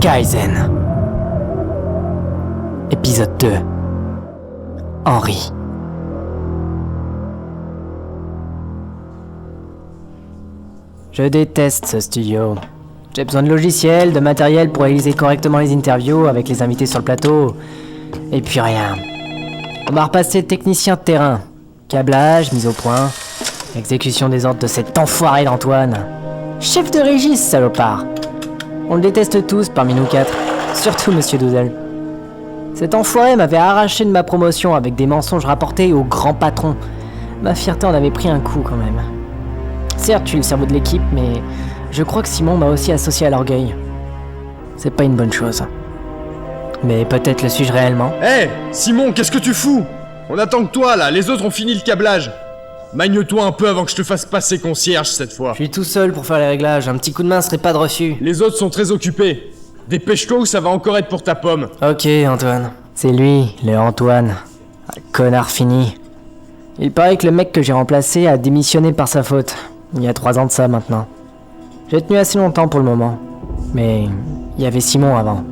Kaizen. Épisode 2. Henri. Je déteste ce studio. J'ai besoin de logiciels, de matériel pour réaliser correctement les interviews avec les invités sur le plateau. Et puis rien. On m'a repassé technicien de terrain. Câblage, mise au point, exécution des ordres de cet enfoiré d'Antoine. Chef de régie, ce salopard. On le déteste tous parmi nous quatre. Surtout Monsieur Doodle. Cet enfoiré m'avait arraché de ma promotion avec des mensonges rapportés au grand patron. Ma fierté en avait pris un coup quand même. Certes, je suis le cerveau de l'équipe, mais je crois que Simon m'a aussi associé à l'orgueil. C'est pas une bonne chose. Mais peut-être le suis-je réellement. Hé, Simon, qu'est-ce que tu fous? On attend que toi, là, les autres ont fini le câblage. Magne-toi un peu avant que je te fasse passer concierge cette fois. Je suis tout seul pour faire les réglages, un petit coup de main serait pas de refus. Les autres sont très occupés. Dépêche-toi ou ça va encore être pour ta pomme. Ok, Antoine. C'est lui, le Antoine. Un connard fini. Il paraît que le mec que j'ai remplacé a démissionné par sa faute. Il y a 3 ans de ça maintenant. J'ai tenu assez longtemps pour le moment. Mais il y avait Simon avant.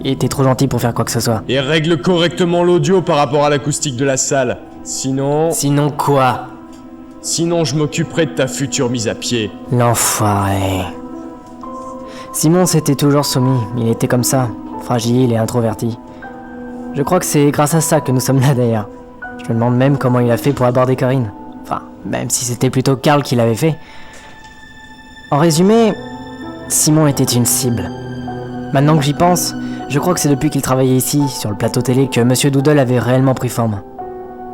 Il était trop gentil pour faire quoi que ce soit. Et règle correctement l'audio par rapport à l'acoustique de la salle. Sinon... Sinon quoi? Sinon je m'occuperai de ta future mise à pied. L'enfoiré. Simon s'était toujours soumis, il était comme ça, fragile et introverti. Je crois que c'est grâce à ça que nous sommes là d'ailleurs. Je me demande même comment il a fait pour aborder Karine. Enfin, même si c'était plutôt Karl qui l'avait fait. En résumé, Simon était une cible. Maintenant que j'y pense, je crois que c'est depuis qu'il travaillait ici, sur le plateau télé, que Monsieur Doodle avait réellement pris forme.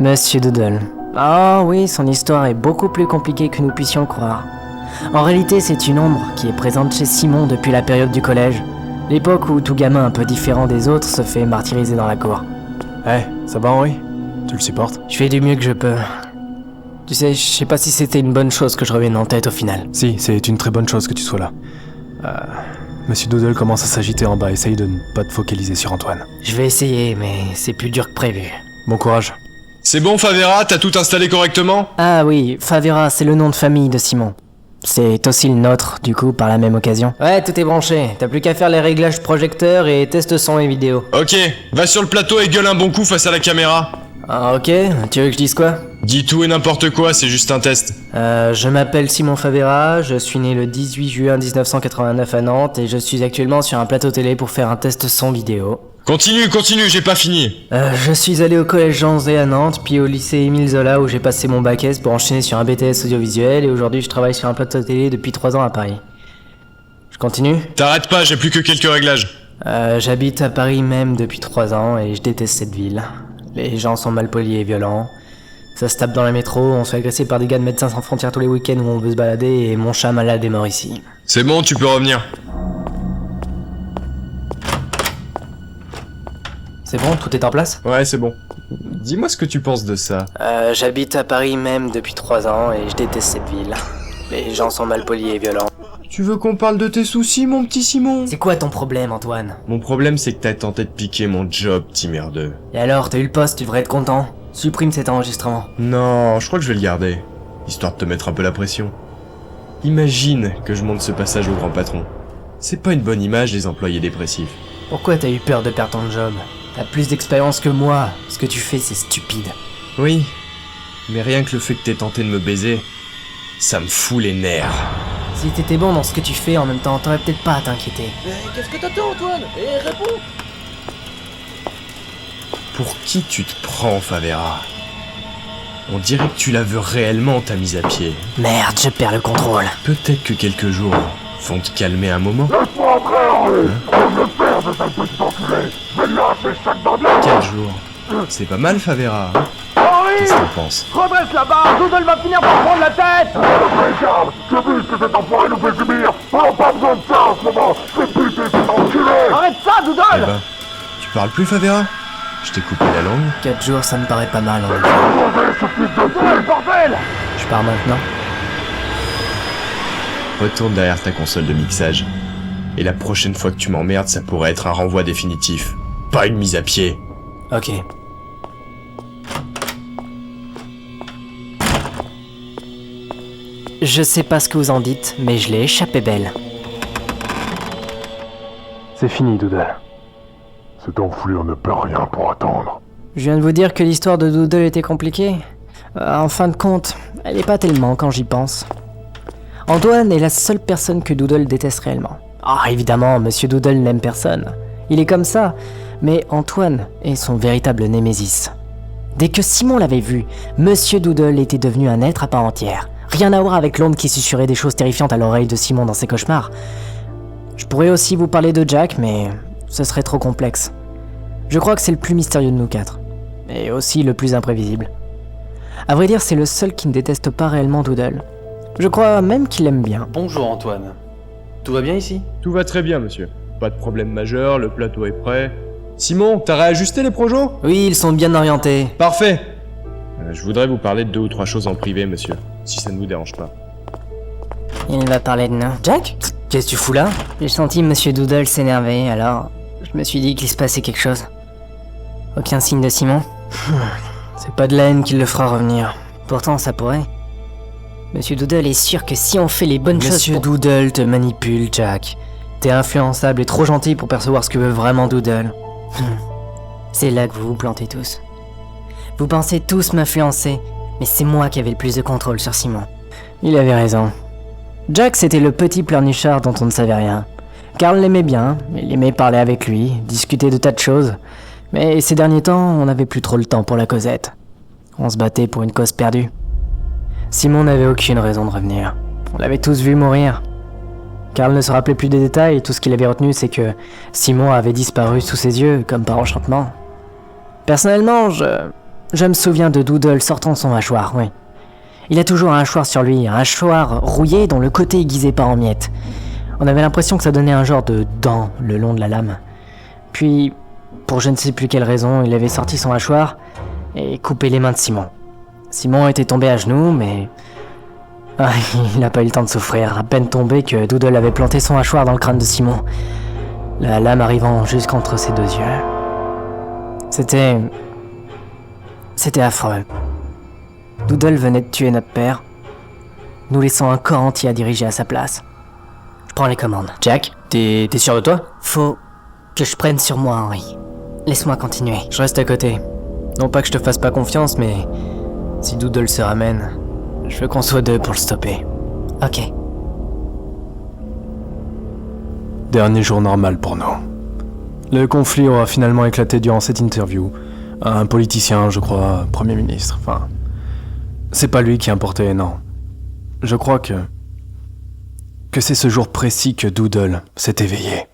Monsieur Doodle. Ah oui, son histoire est beaucoup plus compliquée que nous puissions le croire. En réalité, c'est une ombre qui est présente chez Simon depuis la période du collège. L'époque où tout gamin un peu différent des autres se fait martyriser dans la cour. Ça va Henri? Tu le supportes? Je fais du mieux que je peux. Tu sais, je sais pas si c'était une bonne chose que je revienne en tête au final. Si, c'est une très bonne chose que tu sois là. Monsieur Doodle commence à s'agiter en bas, essaye de ne pas te focaliser sur Antoine. Je vais essayer, mais c'est plus dur que prévu. Bon courage. C'est bon Favera, t'as tout installé correctement? Ah oui, Favera, c'est le nom de famille de Simon. C'est aussi le nôtre, du coup, par la même occasion. Ouais, tout est branché. T'as plus qu'à faire les réglages projecteurs et test son et vidéo. Ok, va sur le plateau et gueule un bon coup face à la caméra. Ah ok, tu veux que je dise quoi? Dis tout et n'importe quoi, c'est juste un test. Je m'appelle Simon Favera, je suis né le 18 juin 1989 à Nantes et je suis actuellement sur un plateau télé pour faire un test son vidéo. Continue, j'ai pas fini. Je suis allé au collège Jean Zé à Nantes, puis au lycée Émile Zola où j'ai passé mon bac S pour enchaîner sur un BTS audiovisuel et aujourd'hui je travaille sur un plateau télé depuis 3 ans à Paris. Je continue? T'arrêtes pas, j'ai plus que quelques réglages. J'habite à Paris même depuis 3 ans et je déteste cette ville. Les gens sont malpolis et violents. Ça se tape dans la métro, on se fait agresser par des gars de Médecins Sans Frontières tous les week-ends où on veut se balader et mon chat malade est mort ici. C'est bon, tu peux revenir. C'est bon, tout est en place? Ouais, c'est bon. Dis-moi ce que tu penses de ça. J'habite à Paris même depuis 3 ans et je déteste cette ville. Les gens sont malpolis et violents. Tu veux qu'on parle de tes soucis, mon petit Simon? C'est quoi ton problème, Antoine? Mon problème, c'est que t'as tenté de piquer mon job, petit merdeux. Et alors, t'as eu le poste, tu devrais être content. Supprime cet enregistrement. Non, je crois que je vais le garder. Histoire de te mettre un peu la pression. Imagine que je monte ce passage au grand patron. C'est pas une bonne image des employés dépressifs. Pourquoi t'as eu peur de perdre ton job? T'as plus d'expérience que moi. Ce que tu fais, c'est stupide. Oui, mais rien que le fait que t'aies tenté de me baiser, ça me fout les nerfs. Si t'étais bon dans ce que tu fais en même temps, t'aurais peut-être pas à t'inquiéter. Mais qu'est-ce que t'attends, Antoine? Réponds! Pour qui tu te prends, Favera? On dirait que tu la veux réellement, ta mise à pied. Merde, je perds le contrôle. Peut-être que quelques jours vont te calmer un moment. Laisse-moi entrer, Henri! Je le père de cette petite enculée! Je vais lâcher chaque bandit! 4 jours. C'est pas mal, Favera. Henri! Qu'est-ce que t'en penses? Redresse la barre! Doodle va finir par prendre la tête! Regarde! J'ai vu ce que cet enfoiré nous fait subir! On n'a pas besoin de ça en ce moment! Fais buter cet enculé! Arrête ça, Eh Doodle! ben, tu parles plus, Favera? Je t'ai coupé la langue. 4 jours, ça me paraît pas mal en effet. Mauvais, ce fils de Doodle, bordel! Je pars maintenant. Retourne derrière ta console de mixage. Et la prochaine fois que tu m'emmerdes, ça pourrait être un renvoi définitif. Pas une mise à pied. Ok. Je sais pas ce que vous en dites, mais je l'ai échappé belle. C'est fini, Doodle. Cette enflure ne peut rien pour attendre. Je viens de vous dire que l'histoire de Doodle était compliquée. En fin de compte, elle est pas tellement quand j'y pense. Antoine est la seule personne que Doodle déteste réellement. Ah, évidemment, Monsieur Doodle n'aime personne. Il est comme ça, mais Antoine est son véritable némésis. Dès que Simon l'avait vu, Monsieur Doodle était devenu un être à part entière. Rien à voir avec l'ombre qui susurrait des choses terrifiantes à l'oreille de Simon dans ses cauchemars. Je pourrais aussi vous parler de Jack, mais ce serait trop complexe. Je crois que c'est le plus mystérieux de nous quatre, et aussi le plus imprévisible. À vrai dire, c'est le seul qui ne déteste pas réellement Doodle. Je crois même qu'il l'aime bien. Bonjour Antoine. Tout va bien ici? Tout va très bien, monsieur. Pas de problème majeur, le plateau est prêt. Simon, t'as réajusté les projos? Oui, ils sont bien orientés. Parfait. Je voudrais vous parler de 2 ou 3 choses en privé, monsieur, si ça ne vous dérange pas. Il va parler de nous. Jack? Qu'est-ce que tu fous là? J'ai senti Monsieur Doodle s'énerver, alors je me suis dit qu'il se passait quelque chose. Aucun signe de Simon? C'est pas de la haine qui le fera revenir. Pourtant, ça pourrait. Monsieur Doodle est sûr que si on fait les bonnes choses Monsieur pour... Doodle te manipule, Jack. T'es influençable et trop gentil pour percevoir ce que veut vraiment Doodle. C'est là que vous vous plantez tous. Vous pensez tous m'influencer, mais c'est moi qui avais le plus de contrôle sur Simon. Il avait raison. Jack, c'était le petit pleurnichard dont on ne savait rien. Carl l'aimait bien, il aimait parler avec lui, discuter de tas de choses. Mais ces derniers temps, on n'avait plus trop le temps pour la causette. On se battait pour une cause perdue. Simon n'avait aucune raison de revenir. On l'avait tous vu mourir. Carl ne se rappelait plus des détails et tout ce qu'il avait retenu, c'est que Simon avait disparu sous ses yeux, comme par enchantement. Personnellement, je me souviens de Doodle sortant son hachoir, oui. Il a toujours un hachoir sur lui, un hachoir rouillé dont le côté aiguisé part en miettes. On avait l'impression que ça donnait un genre de dent le long de la lame. Puis, pour je ne sais plus quelle raison, il avait sorti son hachoir et coupé les mains de Simon. Simon était tombé à genoux, mais... Ah, il n'a pas eu le temps de souffrir. À peine tombé que Doodle avait planté son hachoir dans le crâne de Simon, la lame arrivant jusqu'entre ses 2 yeux. C'était affreux. Doodle venait de tuer notre père, nous laissant un corps entier à diriger à sa place. Je prends les commandes. Jack, t'es sûr de toi? Faut que je prenne sur moi, Henry. Laisse-moi continuer. Je reste à côté. Non pas que je te fasse pas confiance, mais... si Doodle se ramène, je veux qu'on soit 2 pour le stopper. Ok. Dernier jour normal pour nous. Le conflit aura finalement éclaté durant cette interview. Un politicien, je crois, Premier ministre, enfin... C'est pas lui qui importait, non. Je crois que c'est ce jour précis que Doodle s'est éveillé.